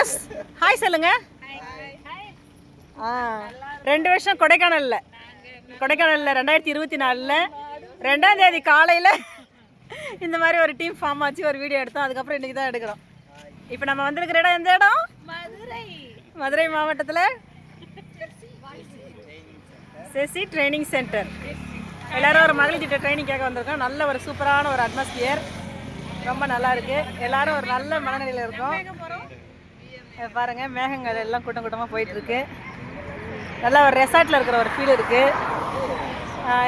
வெஸ் hi சொல்லுங்க. 2 வருஷம் கொடைக்கானலில் 2024 2ஆம் தேதி காலையில் இந்த மாதிரி ஒரு டீம் ஃபார்ம் ஆச்சு, ஒரு வீடியோ எடுத்தோம். அதுக்கப்புறம் இன்றைக்கி தான் எடுக்கிறோம். இப்போ நம்ம வந்திருக்கிற இடம் எந்த இடம்? மதுரை மாவட்டத்தில் செசி ட்ரைனிங் சென்டர். எல்லோரும் ஒரு மகளிர் திட்ட ட்ரைனிங் கேட்க வந்திருக்கோம். நல்ல ஒரு சூப்பரான ஒரு அட்மாஸ்பியர், ரொம்ப நல்லா இருக்குது. எல்லோரும் ஒரு நல்ல மனநிலையில் இருக்கோம். பாருங்கள், மேகங்கள் எல்லாம் கூட்டம் கூட்டமாக போயிட்டுருக்கு. நல்லா ஒரு ரெசார்ட்டில் இருக்கிற ஒரு ஃபீல் இருக்குது.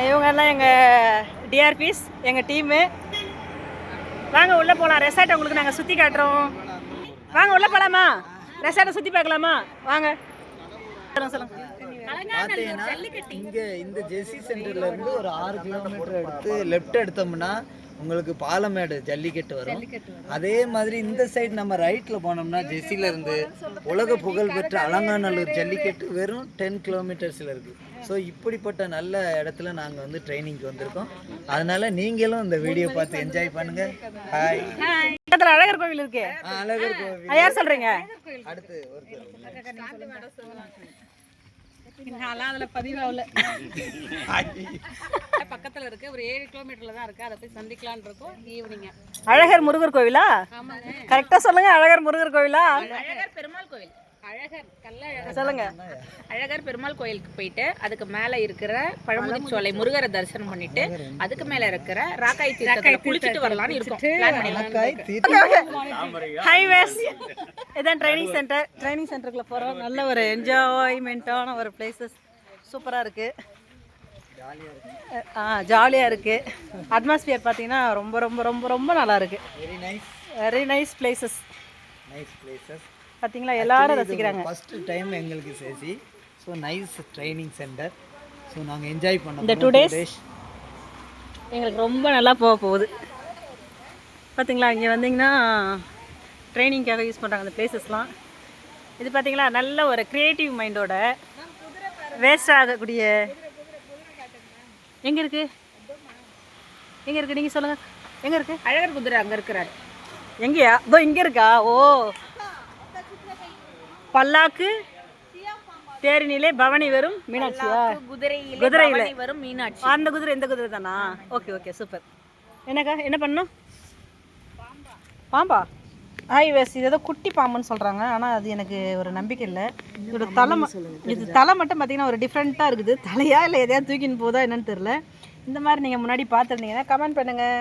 இவங்கெல்லாம் எங்கள் டிஆர்பிஸ், எங்கள் டீமு. வாங்க உள்ளே போகலாம். ரெசார்ட்டை உங்களுக்கு நாங்கள் சுற்றி காட்டுறோம். வாங்க உள்ளே போகலாமா? ரெசார்ட்டை சுற்றி பார்க்கலாமா? வாங்க சொல்லுங்கள். பார்த்தீங்கன்னா இங்கே இந்த ஜெர்சி சென்டர்ல இருந்து ஒரு 6 கிலோமீட்டர் எடுத்து லெஃப்ட் எடுத்தோம்னா உங்களுக்கு பாலமேடு ஜல்லிக்கட்டு வரும். அதே மாதிரி இந்த சைடு நம்ம ரைட்டில் போனோம்னா ஜெர்சியில இருந்து உலக புகழ் பெற்ற அலங்காநல்லூர் ஜல்லிக்கட்டு வெறும் 10 கிலோமீட்டர்ஸில் இருக்குது. ஸோ இப்படிப்பட்ட நல்ல இடத்துல நாங்கள் வந்து ட்ரைனிங்க்கு வந்திருக்கோம். அதனால நீங்களும் இந்த வீடியோ பார்த்து என்ஜாய் பண்ணுங்க. ஹாய். பக்கத்தில் அழகர் கோவில் இருக்கு. அழகர் கோவில் யார் சொல்றீங்க? அடுத்து அதில் பதிவாகல. பக்கத்தில் இருக்கு, ஒரு 7 கிலோமீட்டர்ல தான் இருக்கு. அதை போய் சந்திக்கலான்னு இருக்கோம். ஈவினிங். அழகர் முருகர் கோவிலா? கரெக்டா சொல்லுங்க. அழகர் முருகர் கோவிலா? அழகர் பெருமாள் கோவில். சொல்லுங்க. அழகர் பெருமாள் கோயிலுக்கு போயிட்டு அதுக்கு மேல இருக்கிற பழமுதிர்ச்சோலை முருகரை தரிசனம் பண்ணிட்டு அதுக்கு மேல இருக்கிற ராக்காய் தீர்த்தத்துல குளிச்சிட்டு வரலாம்னு இருக்கோம். பிளான் பண்ணி. ஹைவேஸ் இதான் ட்ரைனிங் சென்டர். ட்ரைனிங் சென்டருக்குள்ள போறோம். நல்ல ஒரு என்ஜாய்மெண்ட்டான ஒரு பிளேசஸ், சூப்பரா இருக்கு. ஜாலியாக இருக்குது. அட்மாஸ்பியர் பார்த்தீங்கன்னா ரொம்ப ரொம்ப ரொம்ப ரொம்ப நல்லா இருக்குது. Very nice places. பார்த்தீங்களா, எல்லாரும் ரசிக்கிறாங்க. ஃபர்ஸ்ட் டைம் எங்களுக்கு chassis. So nice training centre. So நாங்கள் என்ஜாய் பண்ணோம். இந்த 2 days எங்களுக்கு ரொம்ப நல்லா போக போகுது. பார்த்தீங்களா, இங்கே வந்தீங்கன்னா ட்ரைனிங்காக யூஸ் பண்ணுறாங்க அந்த பிளேசஸ்லாம். இது பார்த்தீங்களா, நல்ல ஒரு க்ரியேட்டிவ் மைண்டோட வேஸ்ட் ஆகக்கூடிய. எங்கே இருக்குது நீங்கள் சொல்லுங்கள். எங்கே இருக்குது? அழகர் குதிரை அங்கே இருக்கிறார். எங்கேயா? இதோ இங்கே இருக்கா? ஓ, பல்லாக்கு தேரினிலே பவனி வரும் மீனாட்சியா? குதிரையில் வரும் மீனாட்சி. அந்த குதிரை இந்த குதிரை தானா? Okay okay, super. என்னக்கா என்ன பண்ணணும்? பாம்பா? ஹைவேஸ் இது ஏதோ குட்டி பாம்புன்னு சொல்கிறாங்க. ஆனால் அது எனக்கு ஒரு நம்பிக்கை இல்லை. இதோட தலை மட்டும் பார்த்தீங்கன்னா ஒரு டிஃப்ரெண்ட்டாக இருக்குது. தலையா இல்லை எதையாவது தூக்கின்னு போதா என்னன்னு தெரில. இந்த மாதிரி நீங்கள் முன்னாடி பார்த்துருந்தீங்கன்னா கமெண்ட் பண்ணுங்கள்.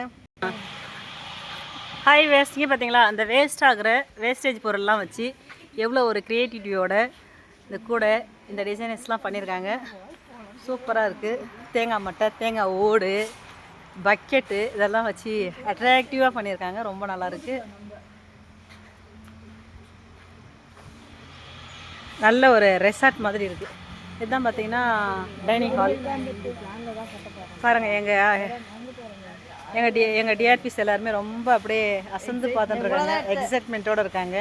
ஹைவேஸ் இங்கே பார்த்தீங்களா, அந்த வேஸ்டேஜ் பொருள்லாம் வச்சு எவ்வளோ ஒரு க்ரியேட்டிவிட்டியோட இந்த கூடை இந்த டிசைனர்ஸ்லாம் பண்ணியிருக்காங்க. சூப்பராக இருக்குது. தேங்காய் மட்டை, தேங்காய் ஓடு, பக்கெட்டு இதெல்லாம் வச்சு அட்ராக்டிவாக பண்ணியிருக்காங்க. ரொம்ப நல்லாயிருக்கு. நல்ல ஒரு ரெசார்ட் மாதிரி இருக்குது. இதுதான் பார்த்தீங்கன்னா டைனிங் ஹால். பாருங்கள், எங்கள் டிஆர்பிஸ் எல்லாருமே ரொம்ப அப்படியே அசந்து பார்த்துட்டு இருக்காங்க, எக்ஸைட்மெண்ட்டோடு இருக்காங்க.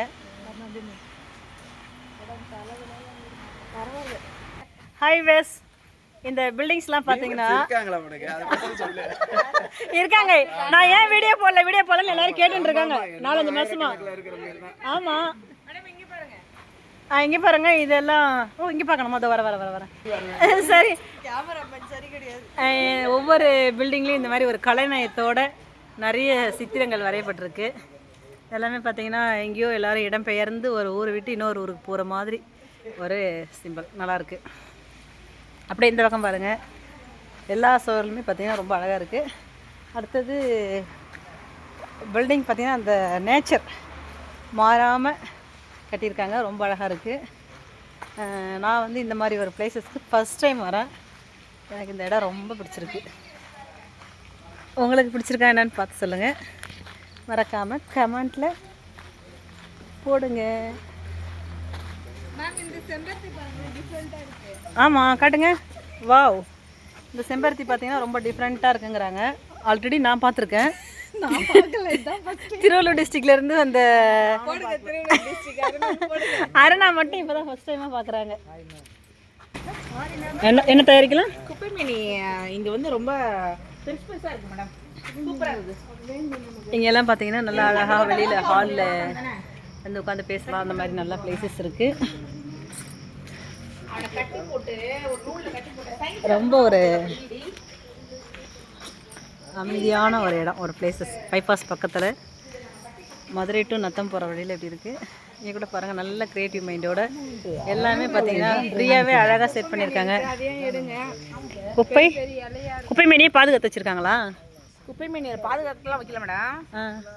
ஹைவேஸ் இந்த பில்டிங்ஸ்லாம் பார்த்தீங்கன்னா இருக்காங்க. நான் ஏன் வீடியோ போடலன்னு எல்லாரும் கேட்டுட்டு இருக்காங்க 4-5 மாசமா. ஆமாம், இங்கே பாருங்க. இதெல்லாம் இங்கே பார்க்கணுமா? அதை வர சரி. ஒவ்வொரு பில்டிங்லேயும் இந்த மாதிரி ஒரு கலைநயத்தோட நிறைய சித்திரங்கள் வரையப்பட்டிருக்கு. எல்லாமே பார்த்தீங்கன்னா எங்கேயோ எல்லோரும் இடம்பெயர்ந்து ஒரு ஊரை விட்டு இன்னொரு ஊருக்கு போகிற மாதிரி ஒரு சிம்பிள் நல்லாயிருக்கு. அப்படியே இந்த பக்கம் பாருங்கள், எல்லா சோறுலுமே பார்த்திங்கன்னா ரொம்ப அழகாக இருக்குது. அடுத்தது பில்டிங் பார்த்திங்கன்னா அந்த நேச்சர் மாறாமல் கட்டியிருக்காங்க. ரொம்ப அழகாக இருக்குது. நான் வந்து இந்த மாதிரி ஒரு பிளேஸஸ்க்கு ஃபஸ்ட் டைம் வரேன். எனக்கு இந்த இடம் ரொம்ப பிடிச்சிருக்கு. உங்களுக்கு பிடிச்சிருக்கா என்னன்னு பார்த்து சொல்லுங்கள். மறக்காமல் கமெண்ட்டில் போடுங்க. ஆமாம், காட்டுங்க. வாவ், இந்த செம்பருத்தி பார்த்தீங்கன்னா ரொம்ப டிஃப்ரெண்ட்டாக இருக்குங்கிறாங்க. ஆல்ரெடி நான் பார்த்துருக்கேன். திருவள்ளூர் டிஸ்ட்ரிக்ட்லேருந்து அந்த அருணா மட்டும் இப்போ தான் ஃபஸ்ட் டைமாக பார்க்குறாங்க. என்ன தயாரிக்கலாம்? குப்பை மீனி இங்கே வந்து ரொம்ப பெருசாக இருக்குது மேடம். சூப்பராக இருக்குது. இங்கெல்லாம் பார்த்தீங்கன்னா நல்லா அழகாக வெளியில் ஹாலில் வந்து உட்காந்து பேசலாம். அந்த மாதிரி நல்லா பிளேசஸ் இருக்குது. ரொம்ப ஒரு அமைதியான ஒரு இடம், ஒரு பிளேசஸ். பைபாஸ் பக்கத்தில் மதுரை டு நத்தம் போகிற வழியில் எப்படி இருக்குது. இங்கே கூட பாருங்கள், நல்ல க்ரியேட்டிவ் மைண்டோட எல்லாமே பார்த்தீங்கன்னா ஃப்ரீயாகவே அழகாக செட் பண்ணியிருக்காங்க. குப்பை மேனியே பாதுகாத்து வச்சுருக்காங்களா? குப்பை மேனியை பாதுகாக்கலாம் வைக்கல மேடம்.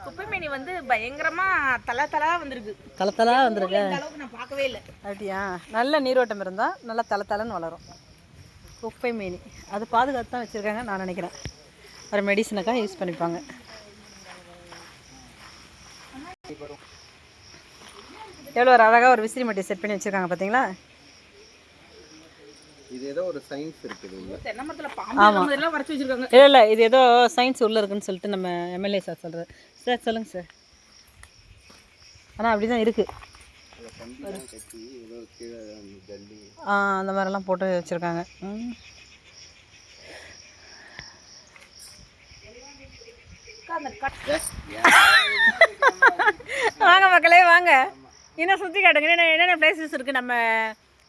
குப்பை மேனி வந்து பயங்கரமா தலா வந்திருக்கு. தலா வந்திருக்கு. அளவுக்கு நான் பார்க்கவே இல்லை. அப்படியா? நல்ல நீரோட்டம் இருந்தால் நல்லா தலன்னு வளரும் குப்பை மேனி. அது பாதுகாத்து தான் வச்சுருக்காங்க நான் நினைக்கிறேன். ஒரு மெடிசனுக்காக யூஸ் பண்ணிப்பாங்க. எவ்வளோ ஒரு அழகாக ஒரு விசிறி மட்டி செட் பண்ணி வச்சுருக்காங்க பார்த்தீங்களா? இது ஏதோ ஒரு சயின்ஸ் இருக்குது. தென்னை மரத்துல பாம்பு எல்லாம் வரைச்சி வச்சிருக்காங்க. இல்லை இது ஏதோ சயின்ஸ் உள்ளே இருக்குன்னு சொல்லிட்டு நம்ம எம்எல்ஏ சார் சொல்கிறார். சார் சொல்லுங்கள் சார். ஆனால் அப்படி தான் இருக்குது. அந்த மாதிரிலாம் போட்டு வச்சுருக்காங்க. வாங்க மக்களே வாங்க, இன்னும் சுற்றி காட்டுங்க. என்னென்ன பிளேசஸ் இருக்குது நம்ம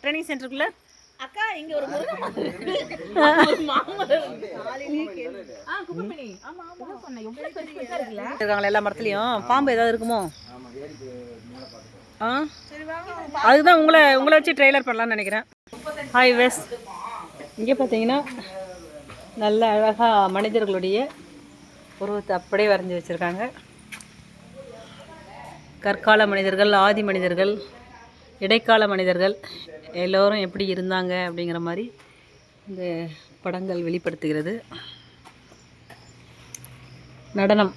ட்ரைனிங் சென்டருக்குள்ளே? அக்கா இங்க ஒரு இருக்காங்களா எல்லா மரத்துலையும்? பாம்பு ஏதாவது இருக்குமோ? அதுதான் உங்களை வச்சு ட்ரெய்லர் பண்ணலான்னு நினைக்கிறேன். ஹாய் வெஸ், இங்கே பார்த்தீங்கன்னா நல்ல அழகாக மனிதர்களுடைய உருவத்தை அப்படியே வரைஞ்சி வச்சுருக்காங்க. கற்கால மனிதர்கள், ஆதி மனிதர்கள், இடைக்கால மனிதர்கள் எல்லோரும் எப்படி இருந்தாங்க அப்படிங்கிற மாதிரி இந்த படங்கள் வெளிப்படுத்துகிறது. நடனம்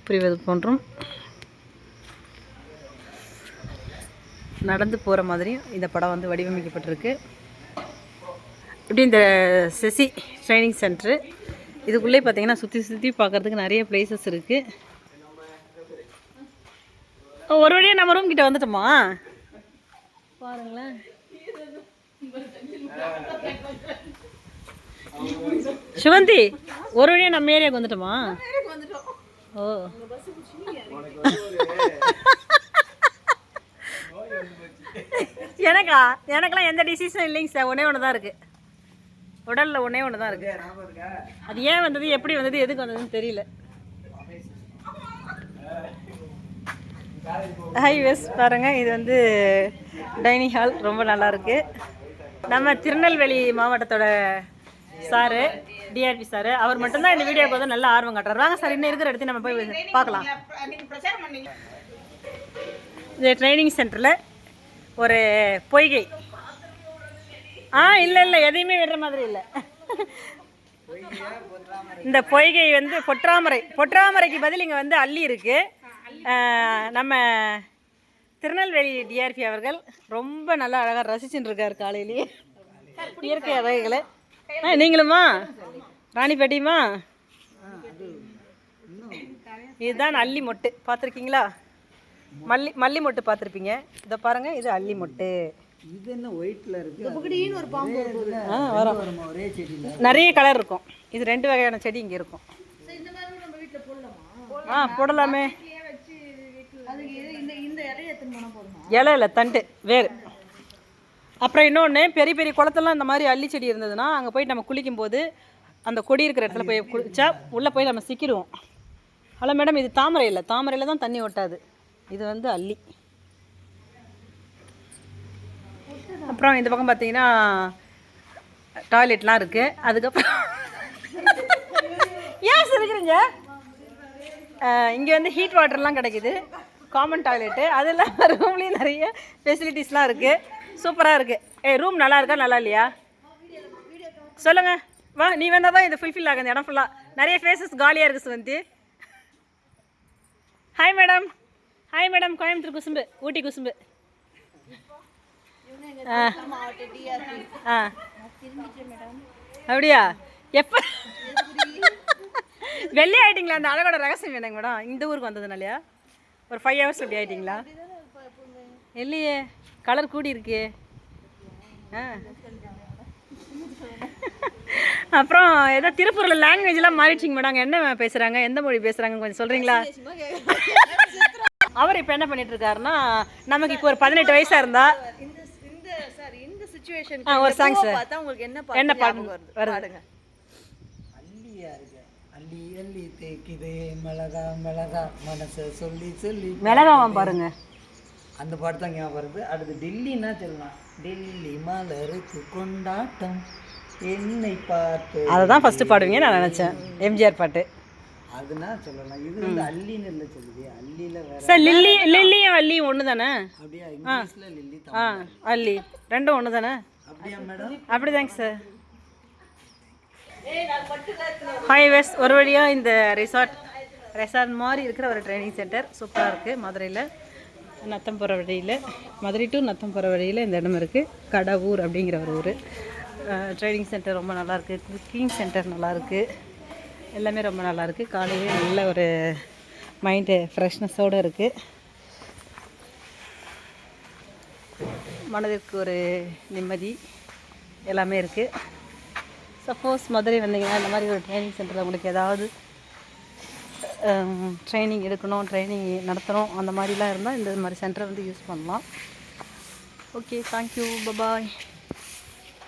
புரிவது போன்றும் நடந்து போகிற மாதிரியும் இந்த படம் வந்து வடிவமைக்கப்பட்டிருக்கு. இப்படி இந்த செசி ட்ரைனிங் சென்டரு இதுக்குள்ளே பார்த்தீங்கன்னா சுற்றி பார்க்குறதுக்கு நிறைய பிளேசஸ் இருக்குது. ஒரு வழியாக நம்ம ரூம் கிட்ட வந்துட்டோமா பாருங்களேன். சிவந்தி, ஒரு வழியாக நம்ம ஏரியாவுக்கு வந்துட்டோமா? ஓ எனக்கெல்லாம் எந்த டிசீஸும் இல்லைங்க சார். ஒன்று தான் இருக்குது உடலில், ஒன்று தான் இருக்குது. அது ஏன் வந்தது, எப்படி வந்தது, எதுக்கு வந்ததுன்னு தெரியல. ஹைவேஸ் பாருங்கள், இது வந்து டைனிங் ஹால் ரொம்ப நல்லாயிருக்கு. நம்ம திருநெல்வேலி மாவட்டத்தோட சாரு, டிஆர்பி சாரு, அவர் மட்டும்தான் இந்த வீடியோக்கு வந்து நல்ல ஆர்வம் காட்டுறாரு. வாங்க சார், இன்னும் இருக்கிற இடத்தையும் நம்ம போய் பார்க்கலாம். இந்த ட்ரைனிங் சென்டரில் ஒரு பொய்கை, இல்லை எதையுமே விடுற மாதிரி இல்லை. இந்த பொய்கை வந்து பொற்றாமரைக்கு பதில் இங்கே வந்து அள்ளி இருக்குது. நம்ம திருநெல்வேலி டிஆர்பி அவர்கள் ரொம்ப நல்லா அழகாக ரசிச்சுட்டு இருக்கார் காலையிலேயே இயற்கை அழகுகளை. நீங்களுமா ராணிப்பேட்டியுமா? இதுதான் அல்லி மொட்டு, பார்த்துருக்கீங்களா? மல்லி மொட்டு பார்த்துருப்பீங்க. இதை பாருங்கள், இது அல்லி மொட்டு. இது என்ன ஒயிட்ல இருக்கு? ஒரு பாம்பு வரும், ஒரே செடியில நிறைய கலர் இருக்கும். இது 2 வகையான செடி இங்கே இருக்கும். போடலாமே. இலை இல்லை, தண்டு, வேறு. அப்புறம் இன்னொன்று, பெரிய பெரிய குளத்தெல்லாம் இந்த மாதிரி அள்ளி செடி இருந்ததுன்னா அங்கே போயிட்டு நம்ம குளிக்கும்போது அந்த கொடி இருக்கிற இடத்துல போய் குளிச்சா உள்ளே போய் நம்ம சிக்கிடுவோம். ஹலோ மேடம், இது தாமரை இல்லை, தாமரையில் தான் தண்ணி ஒட்டாது. இது வந்து அல்லி. அப்புறம் இந்த பக்கம் பார்த்தீங்கன்னா டாய்லெட்லாம் இருக்குது. அதுக்கப்புறம் ஏன் சிரிக்கிறீங்க? இங்கே வந்து ஹீட் வாட்டர்லாம் கிடைக்குது, காமன் டாய்லெட்டு. அதெல்லாம் ரூம்லேயும் நிறைய ஃபெசிலிட்டிஸ்லாம் இருக்குது. சூப்பராக இருக்குது. ரூம் நல்லா இருக்கா நல்லா இல்லையா சொல்லுங்கள். வா, நீ வேணால் தான் இது ஃபுல்ஃபில் ஆகுது. இடம் ஃபுல்லாக நிறைய ஃபேஸஸ் காலியாக இருக்குது. Suvanthi, hi madam. Hi madam, Coimbatore குசும்பு, ஊட்டி குசும்பு. அப்படியா? எப்போ வெள்ளி ஆகிட்டிங்களா? அந்த அழகோட ரகசியம் வேணுங்க மேடம். இந்த ஊருக்கு வந்ததுனாலயா? ஒரு 5 hours அப்படி ஆகிட்டிங்களா? இல்லையே, கலர் கூடி இருக்கே. அப்புறம் ஏதோ திருப்பூரில் லாங்குவேஜ்லாம் மாறிடுச்சிங்க மேடம். என்ன பேசுகிறாங்க, எந்த மொழி பேசுகிறாங்க கொஞ்சம் சொல்கிறீங்களா? அவர் இப்போ என்ன பண்ணிட்டு இருக்காருன்னா நமக்கு இப்போ ஒரு 18 வயசா இருந்தா இந்த சிச்சுவேஷன் ஒரு சாங் சார் பார்த்தா உங்களுக்கு என்ன பாட்டு வருது? அள்ளியா இருக்கு அள்ளி அள்ளி தேக்கிதே மிளகா மிளகா மனசை சொல்லி சொல்லி மிளகாவாம் பாருங்க. அந்த பாட்டு தான் ஞாபகம் வருது. அடுத்து டெல்லின்னா சொல்லலாம். டெல்லி மலருக்கு கொண்டாட்டம் என்னை பார்த்து அதை தான் ஃபஸ்ட்டு பாடுவீங்க நான் நினச்சேன். எம்ஜிஆர் பாட்டு அதுனா சொல்லலாம். இது வந்து அள்ளின்னு இல்லை சொல்லுது. அள்ளியில் வேற சார் லில்லியும் அல்லியும் ஒன்று தானே? அப்படியா? இங்கிலீஷில் லில்லி ஆ அல்லி ரெண்டும் ஒன்று தானே? அப்படியா மேடம்? அப்படிதாங்க சார். ஹாய் வெஸ்ட் ஒரு வழியாக இந்த ரெசார்ட் மாதிரி இருக்கிற ஒரு ட்ரைனிங் சென்டர் சூப்பராக இருக்குது. மதுரையில் நத்தம் போகிற வழியில், மதுரை டு நத்தம் போகிற வழியில் இந்த இடம் இருக்குது. கடவுர் அப்படிங்கிற ஒரு ஊர். ட்ரைனிங் சென்டர் ரொம்ப நல்லாயிருக்கு. குக்கிங் சென்டர் நல்லாயிருக்கு. எல்லாமே ரொம்ப நல்லாயிருக்கு. காலையிலே நல்ல ஒரு மைண்டு ஃப்ரெஷ்னஸோடு இருக்குது. மனதிற்கு ஒரு நிம்மதி எல்லாமே இருக்குது. சப்போஸ் மதுரை வந்தீங்கன்னா இந்த மாதிரி ஒரு ட்ரைனிங் சென்டரில் உங்களுக்கு ஏதாவது ட்ரைனிங் எடுக்கணும், ட்ரைனிங் நடத்தணும் அந்த மாதிரிலாம் இருந்தால் இந்த மாதிரி சென்டரை வந்து யூஸ் பண்ணலாம். Okay, thank you, bye bye.